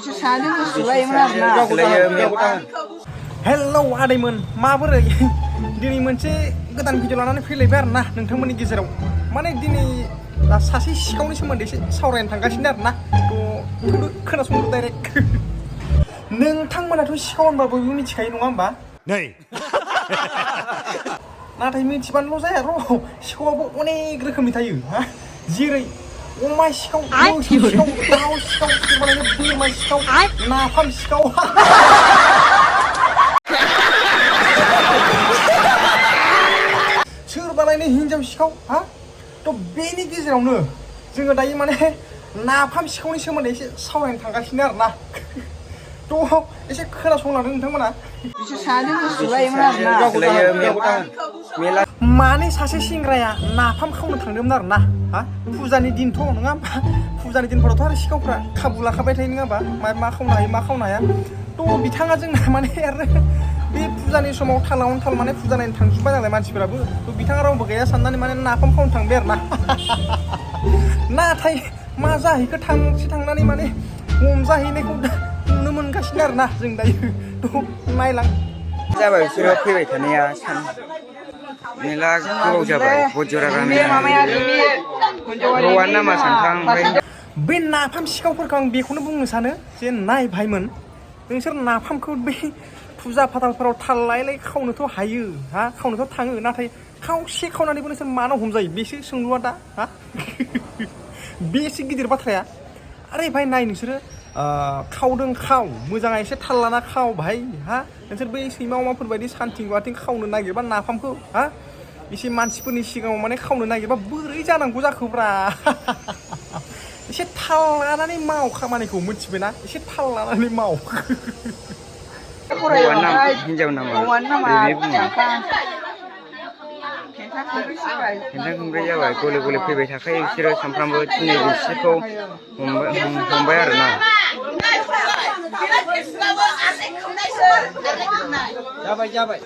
बिसोर सानैजों सोलायोमोन आरोना हेलौ आदैमोन माबोरै दिनै मोनसे गोदान भिडिअ लानानै फैलायबाय आरोना नोंथांमोननि गेजेराव माने दिनै सासे सिखावनि सोमोन्दै एसे सावरायनो थांगासिनो आरोना थ' खोनासंदो डाइरेक्ट नोंथांमोनाथ' सिखाव होनबा बयबो मिथिखायो नङा होमबा नाथाय मिथिबानोल' जाया र' सिखावाबो अनेक रोखोमनि थायो हा जेरै अमा सिखाव मोसौ सिखाव दाउ सिखाव सोरबालायनो बोरमा सिखाव नाफाम सिखाव सोरबालायनो हिनजाव सिखाव हा थ' बेनि गेजेरावनो जोङो दायो माने नाफाम सिखावनि सोमोन्दै एसे सावरायनो थांगासिनो आरोना थ' एसे खोनासंलांदो नोंथांमोना बिसोर सानैजों सोलायोमोन आरोना माने सासे सेंग्राया नाफाम खावनो थांदोंमोन आरोना हा फुजानि दिनथ' नङा होमबा फुजानि दिनफोरावथ' आरो सिखावफ्रा खाबु लाखाबाय थायो नङा होमबा मा खावनो हायो मा खावनो हाया थ' बिथाङा जोंना माने आरो बे फुजानि समाव थालावनो थाल माने फुजा नायनो थांजोब्बाय नालाय मानसिफोराबो थ' बिथाङा रावबो गैया साननानै माने नाफाम खावनो थांबाय आरोना नाथाय मा जाहैखो थांनानै माने हमजाहैनायखौ नुनो मोनगासिनो आरोना जों दायो थ' नायलां जाबाय बिसोरो फैबाय थानाया सान मेला गोबाव जाबाय बजरा हौवा नामा सानखां ओमफ्राय बे नाफाम सिखावफोरखौ आं बेखौनो बुंनो सानो जे नाय भाइमोन नोंसोर नाफामखौ बे फुजा फाथालफोराव थाल लायै खावनोथ' हायो हा खावनोथ' थाङो नाथाय खावसे खावनानैबो नोंसोर मानो हमजायो बेसो सोंलुआ दा हा बेसो गिदिर बाथ्राया आरे भाइ नाय नोंसोरो खावदों खाव मोजाङै एसे थाल लाना खाव भाइ हा नोंसोर बै सैमा अमाफोर बायदि सान्थिं बाथिं खावनो नागिरबा नाफामखौ हा एसे मानसिफोरनि सिगाङाव माने खावनो नागिरबा बोरै जानांगौ जाखोब्रा एसे थाल लानानै माव खामानिखौ मिथिबायना एसे थाल लानानै माव हौवा नाम हिनजाव नामा ओरैनो बुङो खेन्था खनब्रै जाबाय गले गले फैबाय थाखायो बिसोरो सानफ्रामबो दिनै बिसोरखौ हमबाय आरोना जाबाय